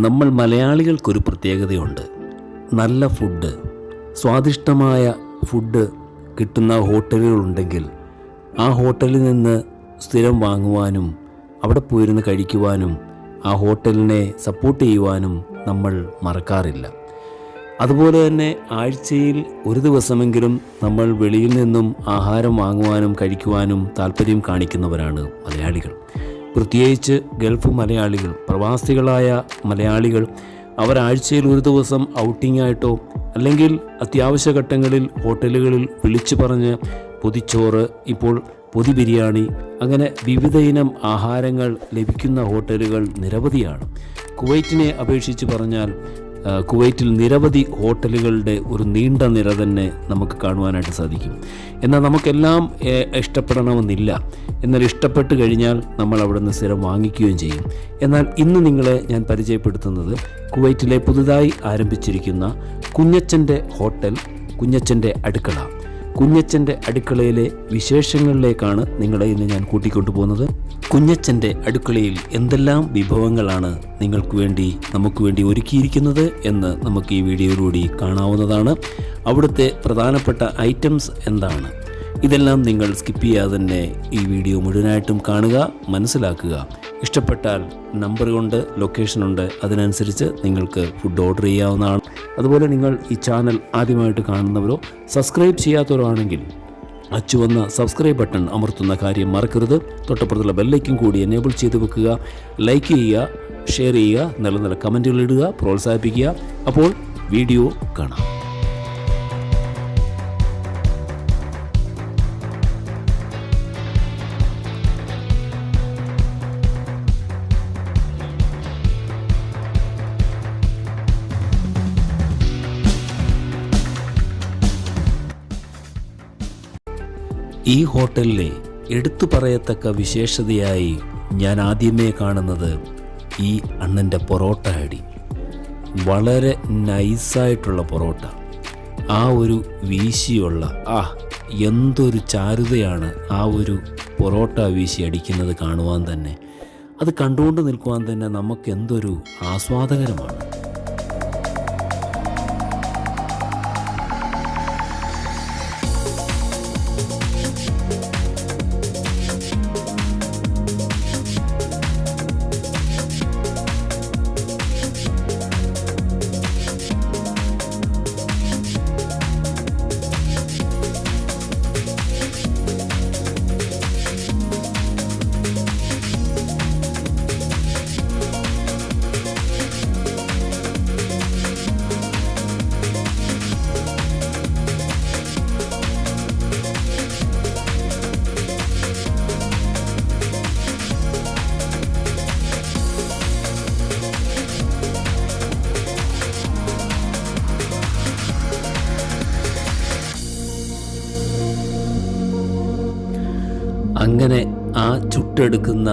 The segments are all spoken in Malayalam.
നമ്മൾ മലയാളികൾക്കൊരു പ്രത്യേകതയുണ്ട്. നല്ല ഫുഡ്, സ്വാദിഷ്ടമായ ഫുഡ് കിട്ടുന്ന ഹോട്ടലുകളുണ്ടെങ്കിൽ ആ ഹോട്ടലിൽ നിന്ന് സ്ഥിരം വാങ്ങുവാനും അവിടെ പോയിരുന്ന് കഴിക്കുവാനും ആ ഹോട്ടലിനെ സപ്പോർട്ട് ചെയ്യുവാനും നമ്മൾ മറക്കാറില്ല. അതുപോലെ തന്നെ ആഴ്ചയിൽ ഒരു ദിവസമെങ്കിലും നമ്മൾ വെളിയിൽ നിന്നും ആഹാരം വാങ്ങുവാനും കഴിക്കുവാനും താല്പര്യം കാണിക്കുന്നവരാണ് മലയാളികൾ. പ്രത്യേകിച്ച് ഗൾഫ് മലയാളികൾ, പ്രവാസികളായ മലയാളികൾ അവർ ആഴ്ചയിൽ ഒരു ദിവസം ഔട്ടിങ്ങായിട്ടോ അല്ലെങ്കിൽ അത്യാവശ്യ ഘട്ടങ്ങളിൽ ഹോട്ടലുകളിൽ വിളിച്ചു പറഞ്ഞ് പൊതിച്ചോറ്, ഇപ്പോൾ പൊതി ബിരിയാണി, അങ്ങനെ വിവിധ ഇനം ആഹാരങ്ങൾ ലഭിക്കുന്ന ഹോട്ടലുകൾ നിരവധിയാണ്. കുവൈറ്റിനെ അപേക്ഷിച്ച് പറഞ്ഞാൽ കുവൈറ്റിൽ നിരവധി ഹോട്ടലുകളുടെ ഒരു നീണ്ട നിര തന്നെ നമുക്ക് കാണുവാനായിട്ട് സാധിക്കും. എന്നാൽ നമുക്കെല്ലാം ഇഷ്ടപ്പെടണമെന്നില്ല. എന്നാൽ ഇഷ്ടപ്പെട്ട് കഴിഞ്ഞാൽ നമ്മൾ അവിടെ നിന്ന് സ്ഥിരം വാങ്ങിക്കുകയും ചെയ്യും. എന്നാൽ ഇന്ന് നിങ്ങളെ ഞാൻ പരിചയപ്പെടുത്തുന്നത് കുവൈറ്റിലെ പുതുതായി ആരംഭിച്ചിരിക്കുന്ന കുഞ്ഞച്ചൻ്റെ ഹോട്ടൽ, കുഞ്ഞച്ചൻ്റെ അടുക്കള. കുഞ്ഞച്ചൻ്റെ അടുക്കളയിലെ വിശേഷങ്ങളിലേക്കാണ് നിങ്ങളെ ഇന്ന് ഞാൻ കൂട്ടിക്കൊണ്ടു പോകുന്നത്. കുഞ്ഞച്ചൻ്റെ അടുക്കളയിൽ എന്തെല്ലാം വിഭവങ്ങളാണ് നമുക്ക് വേണ്ടി ഒരുക്കിയിരിക്കുന്നത് എന്ന് നമുക്ക് ഈ വീഡിയോയിലൂടെ കാണാവുന്നതാണ്. അവിടുത്തെ പ്രധാനപ്പെട്ട ഐറ്റംസ് എന്താണ്, ഇതെല്ലാം നിങ്ങൾ സ്കിപ്പ് ചെയ്യാതെ തന്നെ ഈ വീഡിയോ മുഴുവനായിട്ടും കാണുക, മനസ്സിലാക്കുക. ഇഷ്ടപ്പെട്ടാൽ നമ്പറുണ്ട്, ലൊക്കേഷനുണ്ട്, അതിനനുസരിച്ച് നിങ്ങൾക്ക് ഫുഡ് ഓർഡർ ചെയ്യാവുന്നതാണ്. അതുപോലെ നിങ്ങൾ ഈ ചാനൽ ആദ്യമായിട്ട് കാണുന്നവരോ സബ്സ്ക്രൈബ് ചെയ്യാത്തവരോ ആണെങ്കിൽ അച്ചുവന്ന സബ്സ്ക്രൈബ് ബട്ടൺ അമർത്തുന്ന കാര്യം മറക്കരുത്. തൊട്ടപ്പുറത്തുള്ള ബെല്ലൈക്കൻ കൂടി എനേബിൾ ചെയ്ത് വെക്കുക. ലൈക്ക് ചെയ്യുക, ഷെയർ ചെയ്യുക, നല്ല നല്ല കമൻറ്റുകൾ ഇടുക, പ്രോത്സാഹിപ്പിക്കുക. അപ്പോൾ വീഡിയോ കാണാം. ഈ ഹോട്ടലിലെ എടുത്തു പറയത്തക്ക വിശേഷതയായി ഞാൻ ആദ്യമേ കാണുന്നത് ഈ അണ്ണൻ്റെ പൊറോട്ട അടി. വളരെ നൈസായിട്ടുള്ള പൊറോട്ട, ആ ഒരു വീശിയുള്ള എന്തൊരു ചാരുതയാണ് ആ ഒരു പൊറോട്ട വീശി അടിക്കുന്നത് കാണുവാൻ തന്നെ. അത് കണ്ടുകൊണ്ട് നിൽക്കുവാൻ തന്നെ നമുക്ക് എന്തൊരു ആസ്വാദകരമാണ്. അങ്ങനെ ആ ചുട്ടെടുക്കുന്ന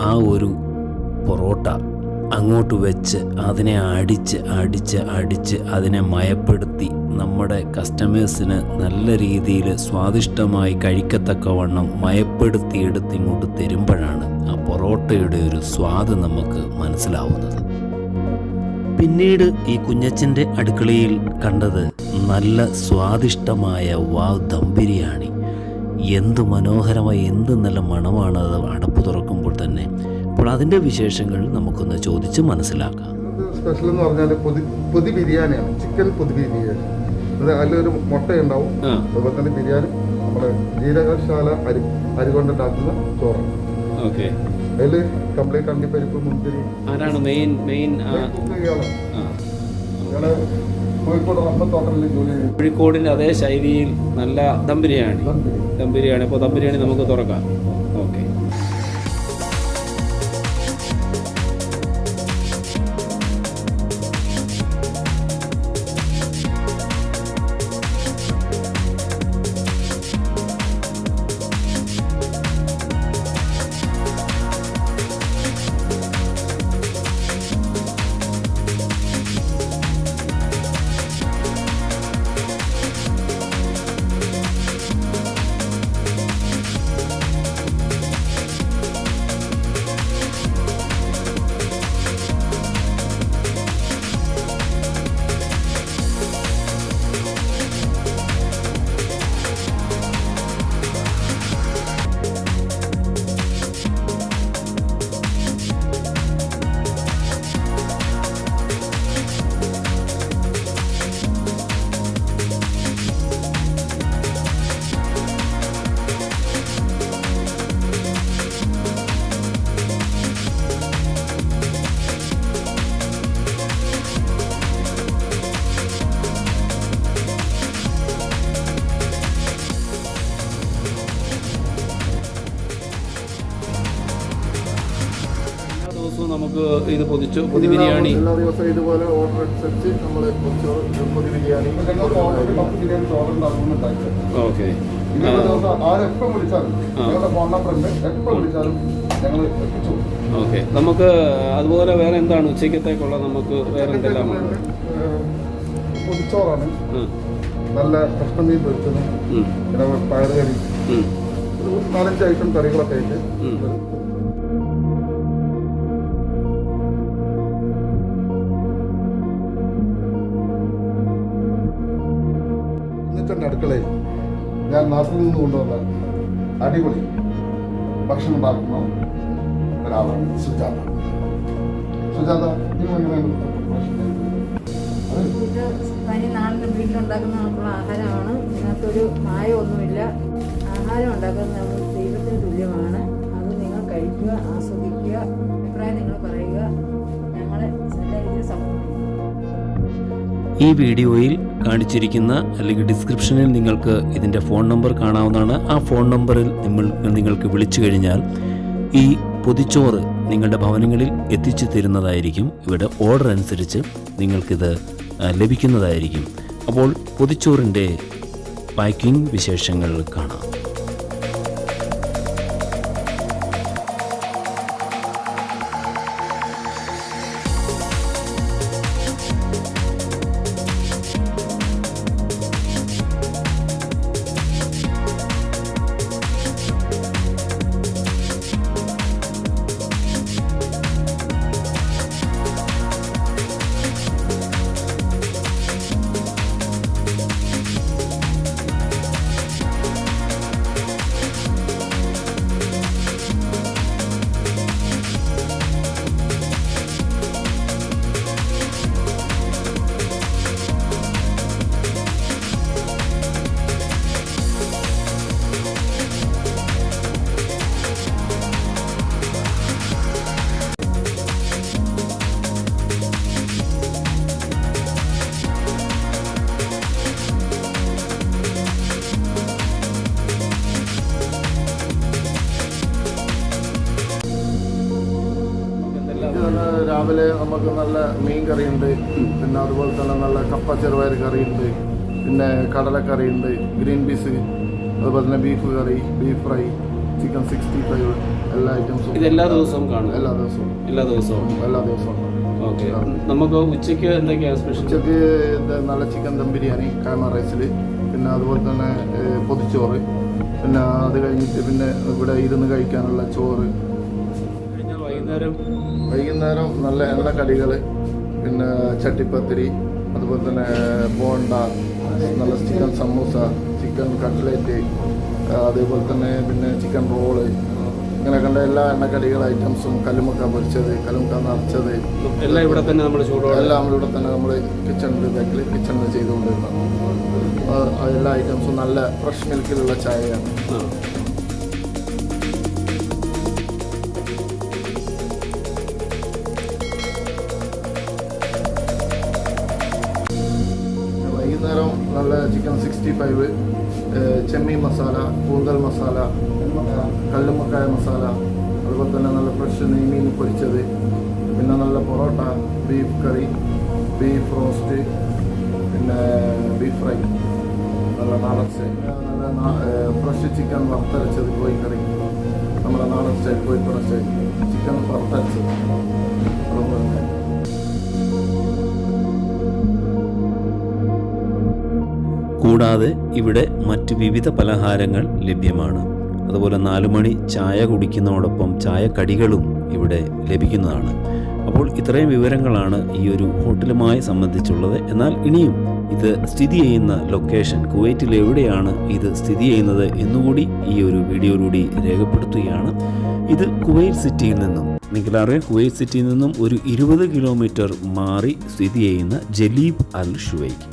ആ ഒരു പൊറോട്ട അങ്ങോട്ട് വെച്ച് അതിനെ അടിച്ച് അതിനെ മയപ്പെടുത്തി നമ്മുടെ കസ്റ്റമേഴ്സിന് നല്ല രീതിയിൽ സ്വാദിഷ്ടമായി കഴിക്കത്തക്കവണ്ണം മയപ്പെടുത്തി എടുത്തിങ്ങോട്ട് തരുമ്പോഴാണ് ആ പൊറോട്ടയുടെ ഒരു സ്വാദ് നമുക്ക് മനസ്സിലാവുന്നത്. പിന്നീട് ഈ കുഞ്ഞച്ചൻ്റെ അടുക്കളയിൽ കണ്ടത് നല്ല സ്വാദിഷ്ടമായ ദം ബിരിയാണി. എന്ത് മനോഹരമായി, എന്ത് നല്ല മണമാണ് അത് അടപ്പ് തുറക്കുമ്പോൾ തന്നെ. അപ്പോൾ അതിൻ്റെ വിശേഷങ്ങൾ നമുക്കൊന്ന് ചോദിച്ച് മനസ്സിലാക്കാം. സ്പെഷ്യൽ എന്ന് പറഞ്ഞാൽ പൊതി ബിരിയാണിയാണ്, ചിക്കൻ പൊതി ബിരിയാണി. അതിലൊരു മുട്ടയുണ്ടാവും, അതുപോലെ തന്നെ ബിരിയാണി നമ്മുടെ ജീരകശാല അരി കൊണ്ടുണ്ടാക്കുന്ന ചോറ്. ഓക്കെ, അതിൽ കംപ്ലീറ്റ് അണ്ടിപ്പരിപ്പ്, മുന്തിരി. ആരാണ് മെയിൻ കോഴിക്കോടിൻ്റെ അതേ ശൈലിയിൽ നല്ല ദം ബിരിയാണി. അപ്പോൾ ദം ബിരിയാണി നമുക്ക് തുറക്കാം. ഓക്കെ, ഇത് പൊതി ബിരിയാണി എല്ലാ ദിവസവും ഇതുപോലെ ഓർഡർ അനുസരിച്ച് നമ്മൾ പൊതി ബിരിയാണി ഓക്കെ. ആരെപ്പം വിളിച്ചാലും ഞങ്ങളുടെ ഫോൺ നമ്പർ ഉണ്ട്, എപ്പോൾ വിളിച്ചാലും ഞങ്ങൾ എത്തിച്ചു. ഓക്കെ. നമുക്ക് അതുപോലെ വേറെ എന്താണ് ഉച്ചക്കത്തേക്കുള്ള? നമുക്ക് വേറെ എന്തെല്ലാം? പൊതിച്ചോറാണ്, നല്ല കഷ്ണം മീൻ പൊരിച്ചത്, പിന്നെ പയറ് കറി, 4-5 ഐറ്റം കറികളൊക്കെ ആയിട്ട്. ഇന്നത്തെ അടുക്കളയിൽ ഞാൻ നാട്ടിൽ നിന്ന് കൊണ്ടുവന്ന അടിപൊളി ഭക്ഷണം ഉണ്ടാക്കുന്ന ഒരാളാണ് സുജാത. സുജാത, നിങ്ങൾ എങ്ങനെയാണ്? തനി നാടിൻ്റെ വീട്ടിലുണ്ടാക്കുന്ന നമ്മൾ ആഹാരമാണ്. ഇതിനകത്തൊരു മായമൊന്നുമില്ല. ആഹാരം ഉണ്ടാക്കുന്നത് നമ്മൾ ദൈവത്തിന് തുല്യമാണ്. അത് നിങ്ങൾ കഴിക്കുക, ആസ്വദിക്കുക, അഭിപ്രായം നിങ്ങൾ പറയുക, ഞങ്ങളെ നല്ല രീതിയിൽ സപ്പോർട്ട് ചെയ്യുക. ഈ വീഡിയോയിൽ കാണിച്ചിരിക്കുന്ന അല്ലെങ്കിൽ ഡിസ്ക്രിപ്ഷനിൽ നിങ്ങൾക്ക് ഇതിൻ്റെ ഫോൺ നമ്പർ കാണാവുന്നതാണ്. ആ ഫോൺ നമ്പറിൽ നിങ്ങൾക്ക് വിളിച്ചു കഴിഞ്ഞാൽ ഈ പൊതിച്ചോറ് നിങ്ങളുടെ ഭവനങ്ങളിൽ എത്തിച്ചു തരുന്നതായിരിക്കും. ഇവിടെ ഓർഡർ അനുസരിച്ച് നിങ്ങൾക്കിത് ലഭിക്കുന്നതായിരിക്കും. അപ്പോൾ പൊതിച്ചോറിൻ്റെ പാക്കിംഗ് വിശേഷങ്ങൾ കാണാം. രാവിലെ നമുക്ക് നല്ല മീൻ കറിയുണ്ട്, പിന്നെ അതുപോലെ തന്നെ നല്ല കപ്പ ചെറുപയർ കറിയുണ്ട്, പിന്നെ കടലക്കറിയുണ്ട്, ഗ്രീൻ പീസ്, അതുപോലെ തന്നെ ബീഫ് കറി, ബീഫ് ഫ്രൈ, ചിക്കൻ 65, എല്ലാ ഐറ്റംസും. ഇത് എല്ലാ ദിവസവും കാണും? എല്ലാ ദിവസവും. ഓക്കെ. നമുക്ക് ഉച്ചയ്ക്ക് എന്തൊക്കെയാണ് സ്പെഷ്യൽ? ഉച്ചയ്ക്ക് നല്ല ചിക്കൻ ദം ബിരിയാണി കൈമ റൈസിൽ, പിന്നെ അതുപോലെ തന്നെ പൊതിച്ചോറ്, പിന്നെ അത് കഴിഞ്ഞിട്ട് പിന്നെ ഇവിടെ ഇരുന്ന് കഴിക്കാനുള്ള ചോറ്. വൈകുന്നേരം നല്ല എണ്ണക്കടികൾ, പിന്നെ ചട്ടിപ്പത്തിരി, അതുപോലെ തന്നെ ബോണ്ട, നല്ല ചിക്കൻ സമൂസ, ചിക്കൻ കട്ട്ലേറ്റ്, അതേപോലെ തന്നെ പിന്നെ ചിക്കൻ റോള്, ഇങ്ങനെ കണ്ട എല്ലാ എണ്ണക്കടികൾ ഐറ്റംസും, കല്ലുമക്ക പൊരിച്ചത്, കല്ലുമക്ക നിറച്ചത് എല്ലാം ഇവിടെ തന്നെ നമ്മൾ കിച്ചണിൽ ചെയ്തുകൊണ്ടിരുന്നത്. എല്ലാ ഐറ്റംസും നല്ല ഫ്രഷ് മിൽക്കിലുള്ള ചായയാണ്. വൈകുന്നേരം നല്ല ചിക്കൻ 65, ചെമ്മീൻ മസാല, കൂന്തൽ മസാല, കല്ലുമ്മക്കായ മസാല, അതുപോലെ തന്നെ നല്ല ഫ്രഷ് നെയ്മീൻ പൊരിച്ചത്, പിന്നെ നല്ല പൊറോട്ട, ബീഫ് കറി, ബീഫ് റോസ്റ്റ്, പിന്നെ ബീഫ് ഫ്രൈ, നല്ല നാടൻ സ്റ്റൈൽ, നല്ല ഫ്രഷ് ചിക്കൻ വറുത്തരച്ചത്, കോഴിക്കറി, നമ്മുടെ നാടൻ സ്റ്റൈൽ, കോഴിക്കോട് സ്റ്റൈൽ ചിക്കൻ വറുത്തരച്ചത്. അതുപോലെ തന്നെ കൂടാതെ ഇവിടെ മറ്റ് വിവിധ പലഹാരങ്ങൾ ലഭ്യമാണ്. അതുപോലെ 4 മണി ചായ കുടിക്കുന്നതോടൊപ്പം ചായക്കടികളും ഇവിടെ ലഭിക്കുന്നതാണ്. അപ്പോൾ ഇത്രയും വിവരങ്ങളാണ് ഈ ഒരു ഹോട്ടലുമായി സംബന്ധിച്ചുള്ളത്. എന്നാൽ ഇനിയും ഇത് സ്ഥിതി ചെയ്യുന്ന ലൊക്കേഷൻ, കുവൈറ്റിൽ എവിടെയാണ് ഇത് സ്ഥിതി ചെയ്യുന്നത് എന്നുകൂടി ഈ ഒരു വീഡിയോയിലൂടെ രേഖപ്പെടുത്തുകയാണ്. ഇത് കുവൈറ്റ് സിറ്റിയിൽ നിന്നും, നിങ്ങൾക്കറിയാം, കുവൈറ്റ് സിറ്റിയിൽ നിന്നും ഒരു 20 കിലോമീറ്റർ മാറി സ്ഥിതി ചെയ്യുന്ന ജലീബ് അൽ ഷുവൈഖ്,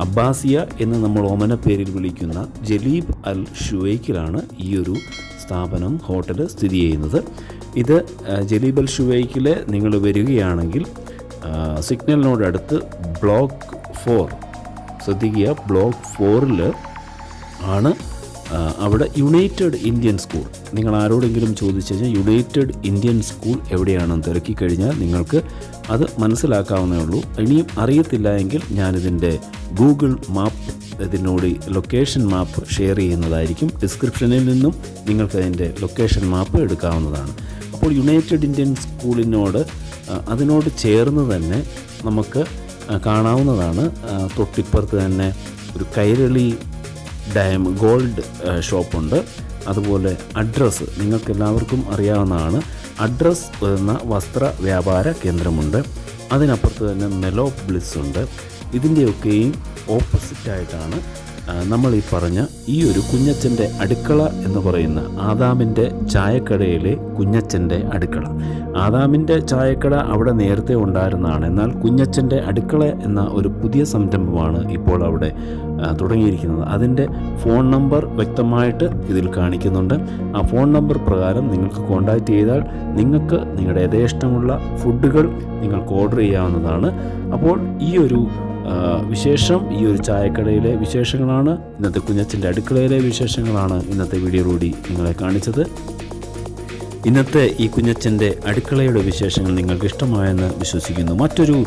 അബ്ബാസിയ എന്ന് നമ്മൾ ഓമന പേരിൽ വിളിക്കുന്ന ജലീബ് അൽ ഷുവൈഖിലാണ് ഈ ഒരു സ്ഥാപനം, ഹോട്ടൽ സ്ഥിതി ചെയ്യുന്നത്. ഇത് ജലീബ് അൽ ഷുവൈഖിൽ നിങ്ങൾ വരികയാണെങ്കിൽ സിഗ്നലിനോടടുത്ത് ബ്ലോക്ക് 4, ശ്രദ്ധിക്കുക, ബ്ലോക്ക് 4 ആണ് അവിടെ യുണൈറ്റഡ് ഇന്ത്യൻ സ്കൂൾ, നിങ്ങൾ ആരോടെങ്കിലും ചോദിച്ചു കഴിഞ്ഞാൽ യുണൈറ്റഡ് ഇന്ത്യൻ സ്കൂൾ എവിടെയാണെന്ന് തിരക്കി കഴിഞ്ഞാൽ നിങ്ങൾക്ക് അത് മനസ്സിലാക്കാവുന്നേ ഉള്ളൂ. ഇനിയും അറിയത്തില്ല എങ്കിൽ ഞാനിതിൻ്റെ ഗൂഗിൾ മാപ്പ്, ഇതിനോട് ലൊക്കേഷൻ മാപ്പ് ഷെയർ ചെയ്യുന്നതായിരിക്കും. ഡിസ്ക്രിപ്ഷനിൽ നിന്നും നിങ്ങൾക്കതിൻ്റെ ലൊക്കേഷൻ മാപ്പ് എടുക്കാവുന്നതാണ്. അപ്പോൾ യുണൈറ്റഡ് ഇന്ത്യൻ സ്കൂളിനോട് അതിനോട് ചേർന്ന് തന്നെ നമുക്ക് കാണാവുന്നതാണ്. തൊട്ടിപ്പുറത്ത് തന്നെ ഒരു കൈരളി ഗോൾഡ് ഷോപ്പുണ്ട്. അതുപോലെ അഡ്രസ്സ് നിങ്ങൾക്കെല്ലാവർക്കും അറിയാവുന്നതാണ്. അഡ്രസ്സ് എന്ന വസ്ത്ര വ്യാപാര കേന്ദ്രമുണ്ട്. അതിനപ്പുറത്ത് തന്നെ മെലോ ബ്ലിസ് ഉണ്ട്. ഇതിൻ്റെയൊക്കെയും ഓപ്പോസിറ്റായിട്ടാണ് നമ്മൾ ഈ പറഞ്ഞ ഈ ഒരു കുഞ്ഞച്ചൻ്റെ അടുക്കള എന്ന് പറയുന്ന ആദാമിൻ്റെ ചായക്കടയിലെ കുഞ്ഞച്ചൻ്റെ അടുക്കള. ആദാമിൻ്റെ ചായക്കട അവിടെ നേരത്തെ ഉണ്ടായിരുന്നതാണ്. എന്നാൽ കുഞ്ഞച്ചൻ്റെ അടുക്കള എന്ന ഒരു പുതിയ സംരംഭമാണ് ഇപ്പോൾ അവിടെ തുടങ്ങിയിരിക്കുന്നത്. അതിൻ്റെ ഫോൺ നമ്പർ വ്യക്തമായിട്ട് ഇതിൽ കാണിക്കുന്നുണ്ട്. ആ ഫോൺ നമ്പർ പ്രകാരം നിങ്ങൾക്ക് കോൺടാക്റ്റ് ചെയ്താൽ നിങ്ങൾക്ക് നിങ്ങളുടെ യഥേഷ്ടമുള്ള ഫുഡുകൾ നിങ്ങൾക്ക് ഓർഡർ ചെയ്യാവുന്നതാണ്. അപ്പോൾ ഈ ഒരു ഈ ഒരു ചായക്കടയിലെ വിശേഷങ്ങളാണ്, ഇന്നത്തെ കുഞ്ഞച്ചൻ്റെ അടുക്കളയിലെ വിശേഷങ്ങളാണ് ഇന്നത്തെ വീഡിയോയിലൂടെ നിങ്ങളെ കാണിച്ചത്. ഇന്നത്തെ ഈ കുഞ്ഞച്ചൻ്റെ അടുക്കളയുടെ വിശേഷങ്ങൾ നിങ്ങൾക്ക് ഇഷ്ടമായെന്ന് വിശ്വസിക്കുന്നു. മറ്റൊരു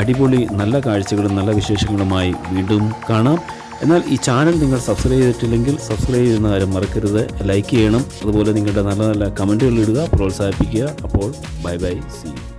അടിപൊളി നല്ല കാഴ്ചകളും നല്ല വിശേഷങ്ങളുമായി വീണ്ടും കാണാം. എന്നാൽ ഈ ചാനൽ നിങ്ങൾ സബ്സ്ക്രൈബ് ചെയ്തിട്ടില്ലെങ്കിൽ സബ്സ്ക്രൈബ് ചെയ്യുന്ന കാര്യം മറക്കരുത്. ലൈക്ക് ചെയ്യണം. അതുപോലെ നിങ്ങളുടെ നല്ല നല്ല കമൻറ്റുകൾ ഇടുക, പ്രോത്സാഹിപ്പിക്കുക. അപ്പോൾ ബൈ ബൈ, സീ യു.